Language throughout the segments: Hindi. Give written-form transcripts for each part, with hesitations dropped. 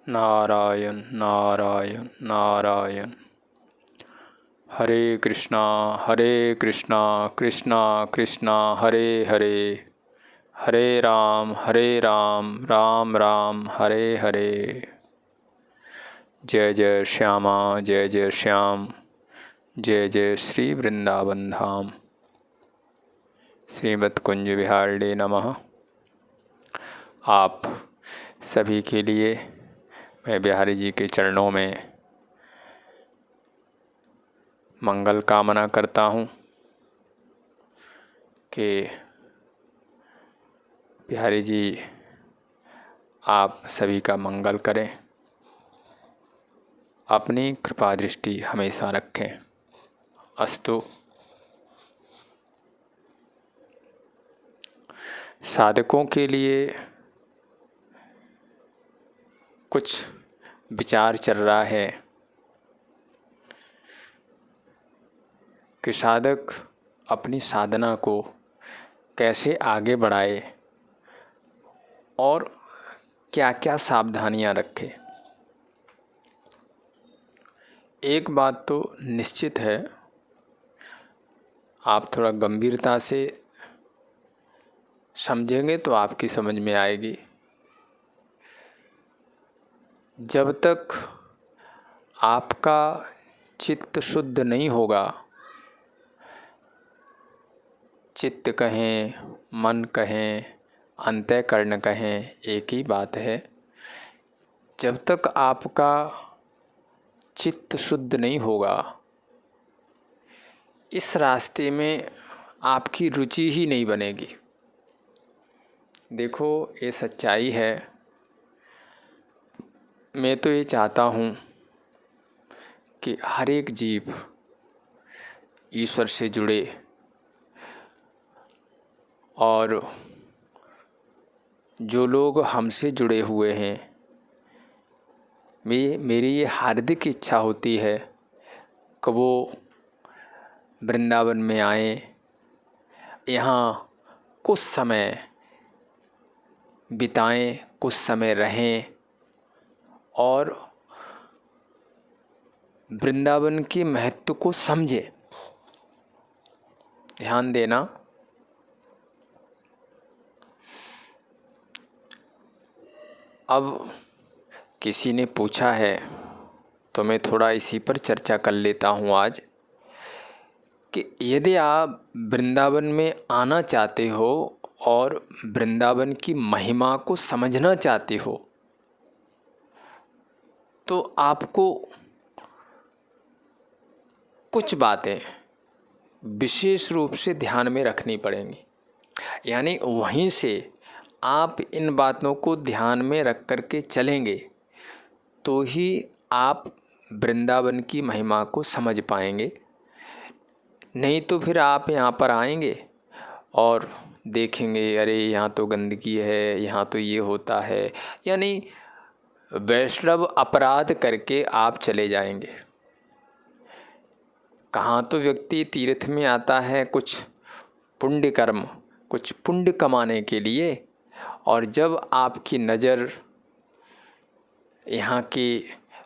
नारायण नारायण नारायण। हरे कृष्णा कृष्णा कृष्णा हरे हरे, हरे राम राम राम हरे हरे। जय जय श्यामा जय जय श्याम, जय जय श्री वृंदावन धाम। श्रीमद् कुंज विहारिणे नमः। आप सभी के लिए मैं बिहारी जी के चरणों में मंगल कामना करता हूँ कि बिहारी जी आप सभी का मंगल करें, अपनी कृपा दृष्टि हमेशा रखें। अस्तु। साधकों के लिए कुछ विचार चल रहा है कि साधक अपनी साधना को कैसे आगे बढ़ाए और क्या क्या सावधानियां रखे। एक बात तो निश्चित है, आप थोड़ा गंभीरता से समझेंगे तो आपकी समझ में आएगी। जब तक आपका चित्त शुद्ध नहीं होगा, चित्त कहें मन कहें अंतःकरण कहें एक ही बात है, जब तक आपका चित्त शुद्ध नहीं होगा, इस रास्ते में आपकी रुचि ही नहीं बनेगी। देखो, ये सच्चाई है। मैं तो ये चाहता हूँ कि हर एक जीव ईश्वर से जुड़े और जो लोग हमसे जुड़े हुए हैं, मेरी ये हार्दिक इच्छा होती है कि वो वृंदावन में आएं, यहाँ कुछ समय बिताएं, कुछ समय रहें और वृंदावन के महत्व को समझें। ध्यान देना, अब किसी ने पूछा है तो मैं थोड़ा इसी पर चर्चा कर लेता हूँ आज कि यदि आप वृंदावन में आना चाहते हो और वृंदावन की महिमा को समझना चाहते हो तो आपको कुछ बातें विशेष रूप से ध्यान में रखनी पड़ेंगी। यानी वहीं से आप इन बातों को ध्यान में रख कर के चलेंगे तो ही आप वृंदावन की महिमा को समझ पाएंगे। नहीं तो फिर आप यहाँ पर आएंगे और देखेंगे, अरे यहाँ तो गंदगी है, यहाँ तो ये होता है, यानी वैष्णव अपराध करके आप चले जाएंगे। कहाँ तो व्यक्ति तीर्थ में आता है कुछ पुण्य कर्म, कुछ पुण्य कमाने के लिए, और जब आपकी नज़र यहाँ के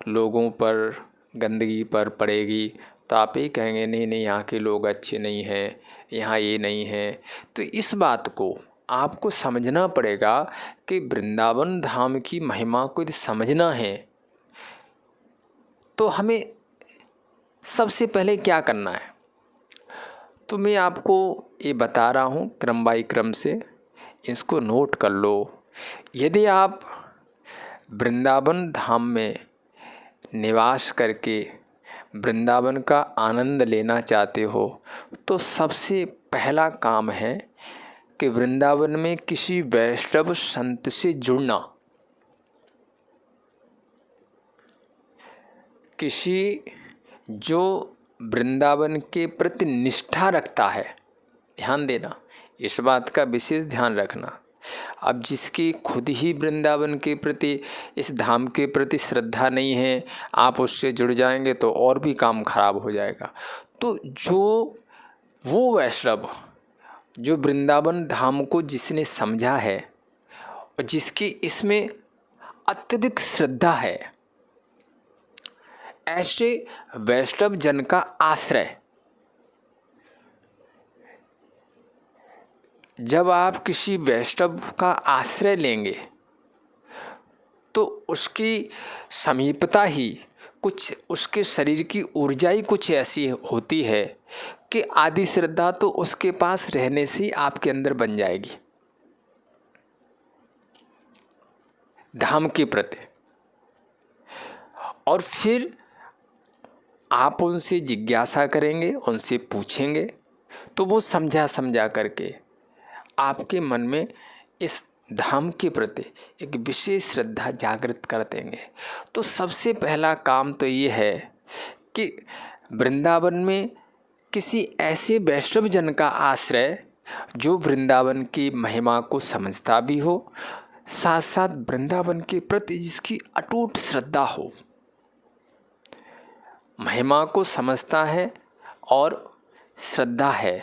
लोगों पर, गंदगी पर पड़ेगी तो आप ही कहेंगे नहीं नहीं, यहाँ के लोग अच्छे नहीं हैं, यहाँ ये नहीं है। तो इस बात को आपको समझना पड़ेगा कि वृंदावन धाम की महिमा को यदि समझना है तो हमें सबसे पहले क्या करना है। तो मैं आपको ये बता रहा हूँ क्रम बाई क्रम से, इसको नोट कर लो। यदि आप वृंदावन धाम में निवास करके वृंदावन का आनंद लेना चाहते हो तो सबसे पहला काम है कि वृंदावन में किसी वैष्णव संत से जुड़ना। किसी जो वृंदावन के प्रति निष्ठा रखता है, ध्यान देना, इस बात का विशेष ध्यान रखना। अब जिसकी खुद ही वृंदावन के प्रति, इस धाम के प्रति श्रद्धा नहीं है, आप उससे जुड़ जाएंगे तो और भी काम खराब हो जाएगा। तो जो वो वैष्णव जो वृंदावन धाम को जिसने समझा है और जिसकी इसमें अत्यधिक श्रद्धा है। ऐसे वैष्णव जन का आश्रय, जब आप किसी वैष्णव का आश्रय लेंगे तो उसकी समीपता ही कुछ, उसके शरीर की ऊर्जा ही कुछ ऐसी होती है कि आदि श्रद्धा तो उसके पास रहने से आपके अंदर बन जाएगी धाम के प्रति। और फिर आप उनसे जिज्ञासा करेंगे, उनसे पूछेंगे, तो वो समझा समझा करके आपके मन में इस धाम के प्रति एक विशेष श्रद्धा जागृत कर देंगे। तो सबसे पहला काम तो ये है कि वृंदावन में किसी ऐसे वैष्णव जन का आश्रय जो वृंदावन की महिमा को समझता भी हो, साथ साथ वृंदावन के प्रति जिसकी अटूट श्रद्धा हो, महिमा को समझता है और श्रद्धा है।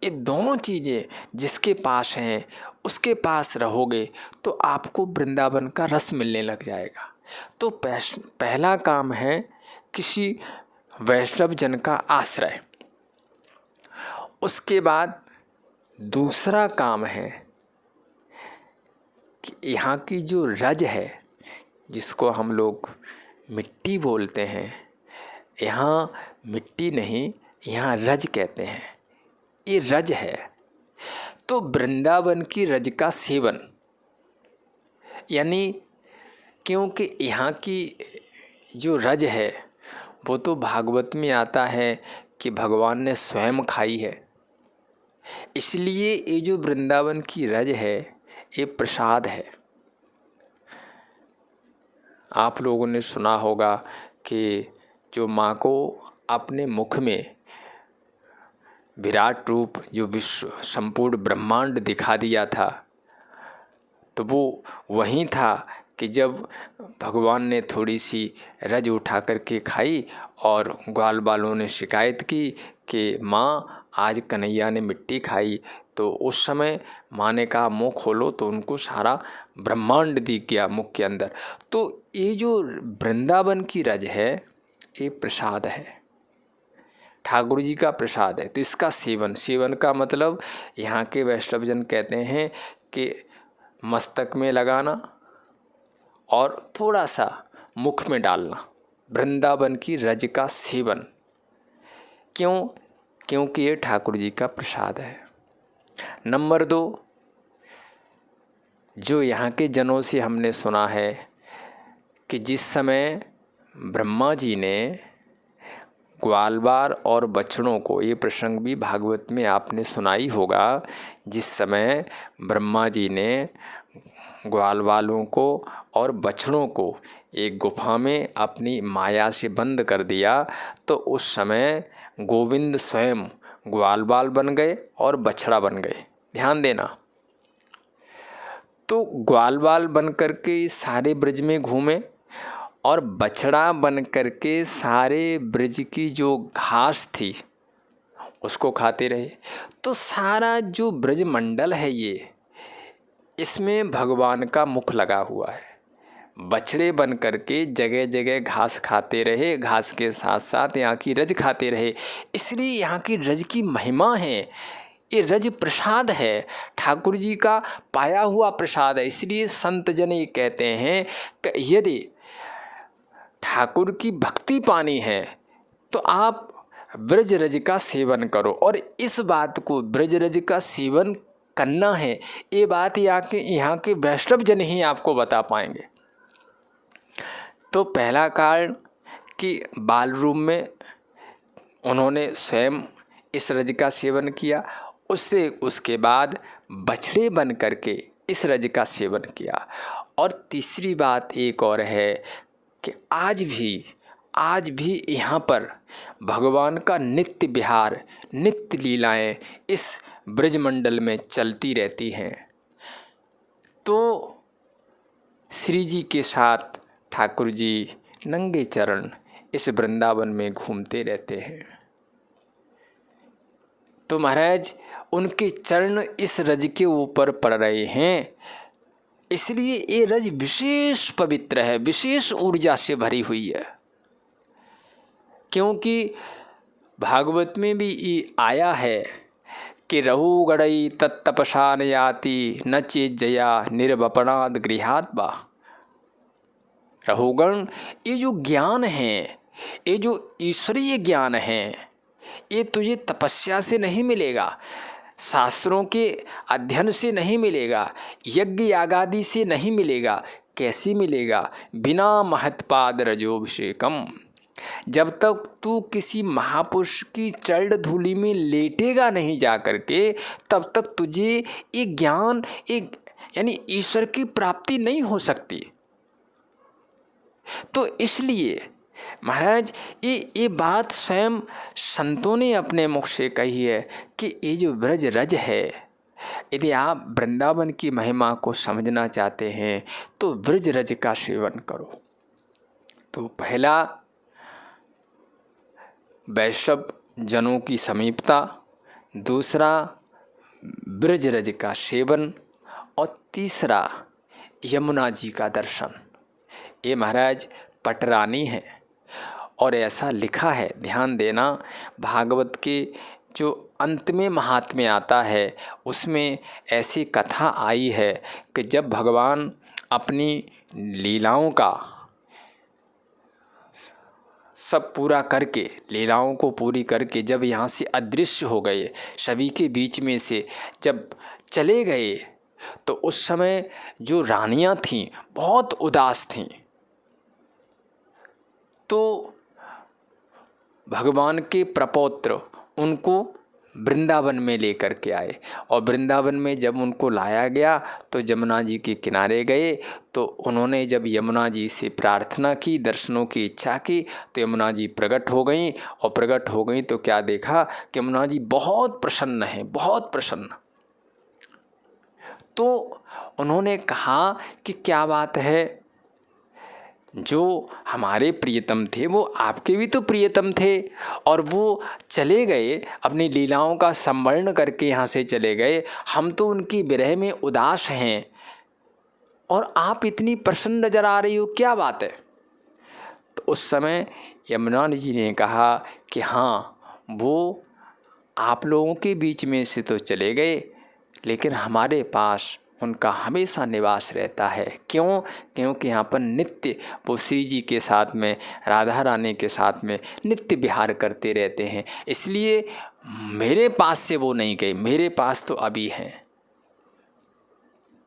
ये दोनों चीज़ें जिसके पास हैं, उसके पास रहोगे तो आपको वृंदावन का रस मिलने लग जाएगा। तो पहला काम है किसी वैष्णव जन का आश्रय। उसके बाद दूसरा काम है कि यहाँ की जो रज है, जिसको हम लोग मिट्टी बोलते हैं, यहाँ मिट्टी नहीं, यहाँ रज कहते हैं, ये रज है। तो वृंदावन की रज का सेवन, यानी क्योंकि यहाँ की जो रज है वो तो भागवत में आता है कि भगवान ने स्वयं खाई है, इसलिए ये जो वृंदावन की रज है ये प्रसाद है। आप लोगों ने सुना होगा कि जो माँ को अपने मुख में विराट रूप, जो विश्व संपूर्ण ब्रह्मांड दिखा दिया था, तो वो वहीं था कि जब भगवान ने थोड़ी सी रज उठा करके खाई और ग्वाल बालों ने शिकायत की कि माँ आज कन्हैया ने मिट्टी खाई, तो उस समय माँ ने कहा मुँह खोलो, तो उनको सारा ब्रह्मांड दिख गया मुख के अंदर। तो ये जो वृंदावन की रज है ये प्रसाद है, ठाकुर जी का प्रसाद है। तो इसका सेवन का मतलब यहाँ के वैष्णवजन कहते हैं कि मस्तक में लगाना और थोड़ा सा मुख में डालना, वृंदावन की रज का सेवन। क्यों? क्योंकि ये ठाकुर जी का प्रसाद है। नंबर 2, जो यहाँ के जनों से हमने सुना है कि जिस समय ब्रह्मा जी ने ग्वालवाल और बछड़ों को, ये प्रसंग भी भागवत में आपने सुनाई होगा, जिस समय ब्रह्मा जी ने ग्वालवालों को और बछड़ों को एक गुफा में अपनी माया से बंद कर दिया, तो उस समय गोविंद स्वयं ग्वालवाल बन गए और बछड़ा बन गए। ध्यान देना। तो ग्वालवाल बन करके सारे ब्रज में घूमे और बछड़ा बन करके सारे ब्रज की जो घास थी उसको खाते रहे। तो सारा जो ब्रज मंडल है ये, इसमें भगवान का मुख लगा हुआ है। बछड़े बन करके जगह जगह घास खाते रहे, घास के साथ साथ यहाँ की रज खाते रहे। इसलिए यहाँ की रज की महिमा है, ये रज प्रसाद है, ठाकुर जी का पाया हुआ प्रसाद है। इसलिए संत जन ये कहते हैं कि यदि ठाकुर की भक्ति पानी है तो आप ब्रज रज का सेवन करो। और इस बात को ब्रज रज का सेवन करना है, ये बात यहाँ के वैष्णव जन ही आपको बता पाएंगे। तो पहला कारण कि बाल रूप में उन्होंने स्वयं इस रज का सेवन किया, उसके बाद बछड़े बन करके इस रज का सेवन किया। और तीसरी बात एक और है कि आज भी यहाँ पर भगवान का नित्य विहार, नित्य लीलाएं इस ब्रजमंडल में चलती रहती हैं। तो श्री जी के साथ ठाकुर जी नंगे चरण इस वृंदावन में घूमते रहते हैं। तो महाराज उनके चरण इस रज के ऊपर पड़ रहे हैं इसलिए ये रज विशेष पवित्र है, विशेष ऊर्जा से भरी हुई है। क्योंकि भागवत में भी ये आया है कि रहु गड़ई तत्तपसान याति न चेत जया निर्वपनाद गृहात बा। रहुगण, ये जो ज्ञान है, ये जो ईश्वरीय ज्ञान है, ये तुझे तपस्या से नहीं मिलेगा, शास्त्रों के अध्ययन से नहीं मिलेगा, यज्ञ यागादि से नहीं मिलेगा। कैसे मिलेगा? बिना महत्पाद रजोभिषेकम। जब तक तू किसी महापुरुष की चरण धूलि में लेटेगा नहीं जा करके, तब तक तुझे ये ज्ञान, एक यानी ईश्वर की प्राप्ति नहीं हो सकती। तो इसलिए महाराज ये बात स्वयं संतों ने अपने मुख से कही है कि ये जो ब्रज रज है, यदि आप वृंदावन की महिमा को समझना चाहते हैं तो ब्रज रज का सेवन करो। तो पहला वैष्णव जनों की समीपता, दूसरा ब्रज रज का सेवन, और तीसरा यमुना जी का दर्शन। ये महाराज पटरानी है और ऐसा लिखा है, ध्यान देना, भागवत के जो अंत में महात्म्य आता है उसमें ऐसी कथा आई है कि जब भगवान अपनी लीलाओं का सब पूरा करके, लीलाओं को पूरी करके जब यहाँ से अदृश्य हो गए, सभी के बीच में से जब चले गए, तो उस समय जो रानियां थीं बहुत उदास थीं। तो भगवान के प्रपौत्र उनको वृंदावन में लेकर के आए, और वृंदावन में जब उनको लाया गया तो यमुना जी के किनारे गए। तो उन्होंने जब यमुना जी से प्रार्थना की, दर्शनों की इच्छा की, तो यमुना जी प्रकट हो गई। और प्रकट हो गई तो क्या देखा कि यमुना जी बहुत प्रसन्न है, बहुत प्रसन्न। तो उन्होंने कहा कि क्या बात है, जो हमारे प्रियतम थे वो आपके भी तो प्रियतम थे, और वो चले गए, अपनी लीलाओं का संवरण करके यहाँ से चले गए। हम तो उनकी विरह में उदास हैं और आप इतनी प्रसन्न नजर आ रही हो, क्या बात है? तो उस समय यमुना जी ने कहा कि हाँ, वो आप लोगों के बीच में से तो चले गए, लेकिन हमारे पास उनका हमेशा निवास रहता है। क्यों? क्योंकि यहाँ पर नित्य वो श्री जी के साथ में, राधा रानी के साथ में नित्य विहार करते रहते हैं। इसलिए मेरे पास से वो नहीं गए, मेरे पास तो अभी हैं।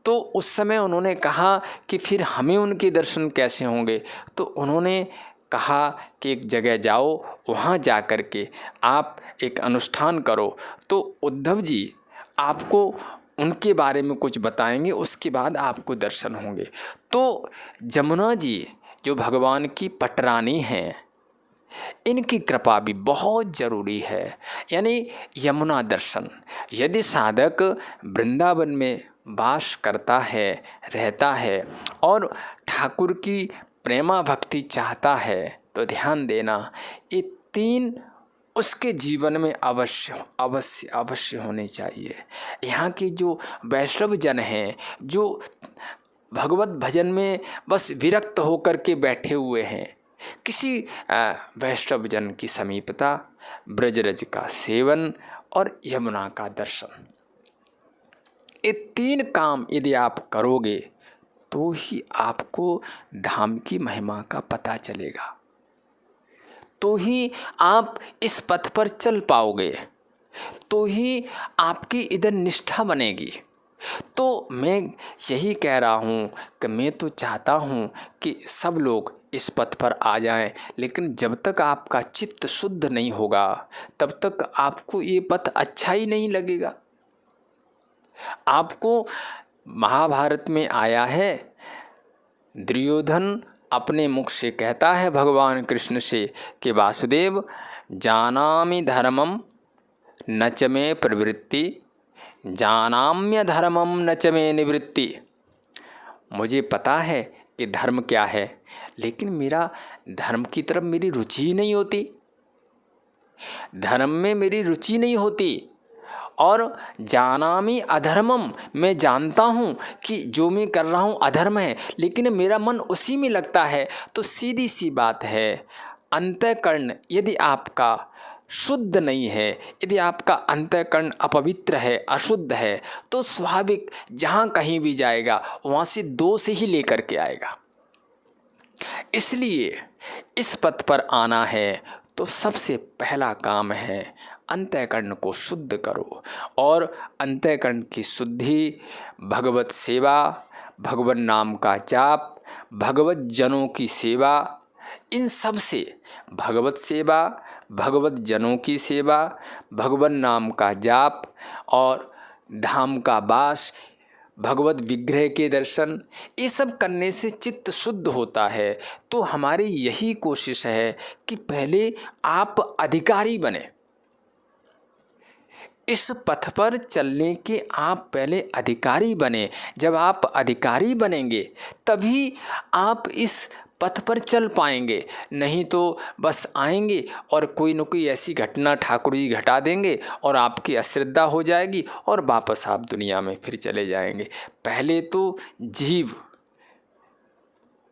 तो उस समय उन्होंने कहा कि फिर हमें उनके दर्शन कैसे होंगे? तो उन्होंने कहा कि एक जगह जाओ, वहाँ जा कर के आप एक अनुष्ठान करो, तो उद्धव जी आपको उनके बारे में कुछ बताएंगे, उसके बाद आपको दर्शन होंगे। तो यमुना जी जो भगवान की पटरानी हैं, इनकी कृपा भी बहुत ज़रूरी है, यानी यमुना दर्शन। यदि साधक वृंदावन में वास करता है, रहता है और ठाकुर की प्रेमा भक्ति चाहता है, तो ध्यान देना, ये तीन उसके जीवन में अवश्य अवश्य अवश्य होने चाहिए। यहाँ के जो वैष्णव जन हैं, जो भगवत भजन में बस विरक्त होकर के बैठे हुए हैं, किसी वैष्णव जन की समीपता, ब्रजरज का सेवन और यमुना का दर्शन, ये तीन काम यदि आप करोगे तो ही आपको धाम की महिमा का पता चलेगा, तो ही आप इस पथ पर चल पाओगे, तो ही आपकी इधर निष्ठा बनेगी। तो मैं यही कह रहा हूँ कि मैं तो चाहता हूँ कि सब लोग इस पथ पर आ जाएं, लेकिन जब तक आपका चित्त शुद्ध नहीं होगा तब तक आपको ये पथ अच्छा ही नहीं लगेगा। आपको महाभारत में आया है, दुर्योधन अपने मुख से कहता है भगवान कृष्ण से कि वासुदेव, जानामि धर्मम न च मे प्रवृत्ति, जानाम्य धर्मम न च मे निवृत्ति। मुझे पता है कि धर्म क्या है, लेकिन मेरा धर्म की तरफ मेरी रुचि ही नहीं होती, धर्म में मेरी रुचि नहीं होती, और जानामि अधर्मम, मैं जानता हूँ कि जो मैं कर रहा हूँ अधर्म है, लेकिन मेरा मन उसी में लगता है। तो सीधी सी बात है, अंतःकरण यदि आपका शुद्ध नहीं है, यदि आपका अंतःकरण अपवित्र है, अशुद्ध है, तो स्वाभाविक जहाँ कहीं भी जाएगा वहाँ से दोष ही लेकर के आएगा। इसलिए इस पथ पर आना है तो सबसे पहला काम है अंतःकरण को शुद्ध करो। और अंतःकरण की शुद्धि भगवत सेवा, भगवत नाम का जाप, भगवत जनों की सेवा, इन सब से, भगवत सेवा, भगवत जनों की सेवा, भगवत नाम का जाप और धाम का वास, भगवत विग्रह के दर्शन, ये सब करने से चित्त शुद्ध होता है। तो हमारी यही कोशिश है कि पहले आप अधिकारी बने, इस पथ पर चलने के आप पहले अधिकारी बने। जब आप अधिकारी बनेंगे तभी आप इस पथ पर चल पाएंगे, नहीं तो बस आएंगे और कोई न कोई ऐसी घटना ठाकुर जी घटा देंगे और आपकी अश्रद्धा हो जाएगी और वापस आप दुनिया में फिर चले जाएंगे। पहले तो जीव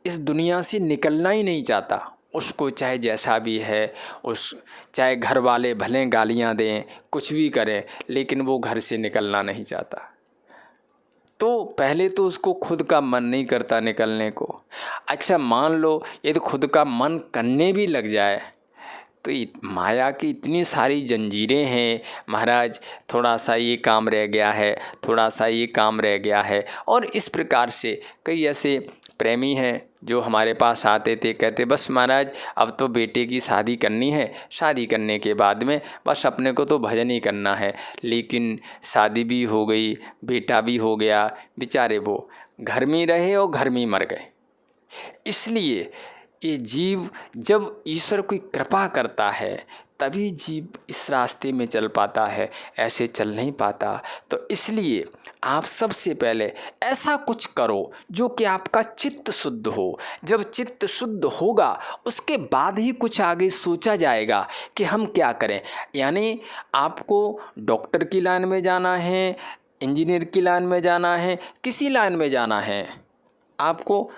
इस दुनिया से निकलना ही नहीं चाहता, उसको चाहे जैसा भी है, चाहे घर वाले भले गालियां दें, कुछ भी करें, लेकिन वो घर से निकलना नहीं चाहता। तो पहले तो उसको खुद का मन नहीं करता निकलने को। अच्छा, मान लो यदि खुद का मन करने भी लग जाए तो माया की इतनी सारी जंजीरें हैं महाराज, थोड़ा सा ये काम रह गया है, थोड़ा सा ये काम रह गया है। और इस प्रकार से कई ऐसे प्रेमी हैं जो हमारे पास आते थे, कहते बस महाराज अब तो बेटे की शादी करनी है, शादी करने के बाद में बस अपने को तो भजन ही करना है। लेकिन शादी भी हो गई, बेटा भी हो गया, बेचारे वो घर में रहे और घर में मर गए। इसलिए ये जीव जब ईश्वर कोई कृपा करता है तभी जीव इस रास्ते में चल पाता है, ऐसे चल नहीं पाता। तो इसलिए आप सबसे पहले ऐसा कुछ करो जो कि आपका चित्त शुद्ध हो। जब चित्त शुद्ध होगा उसके बाद ही कुछ आगे सोचा जाएगा कि हम क्या करें। यानी आपको डॉक्टर की लाइन में जाना है, इंजीनियर की लाइन में जाना है, किसी लाइन में जाना है, आपको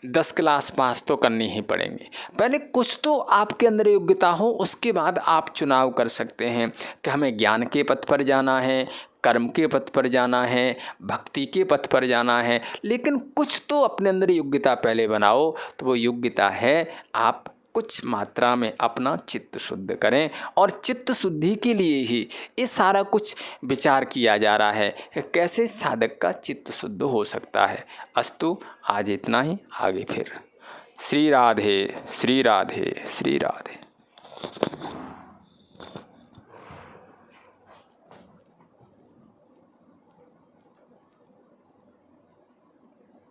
10 क्लास पास तो करनी ही पड़ेंगे। पहले कुछ तो आपके अंदर योग्यता हो, उसके बाद आप चुनाव कर सकते हैं कि हमें ज्ञान के पथ पर जाना है, कर्म के पथ पर जाना है, भक्ति के पथ पर जाना है। लेकिन कुछ तो अपने अंदर योग्यता पहले बनाओ। तो वो योग्यता है आप कुछ मात्रा में अपना चित्त शुद्ध करें। और चित्त शुद्धि के लिए ही ये सारा कुछ विचार किया जा रहा है कि कैसे साधक का चित्त शुद्ध हो सकता है। अस्तु, आज इतना ही, आगे फिर। श्री राधे श्री राधे श्री राधे।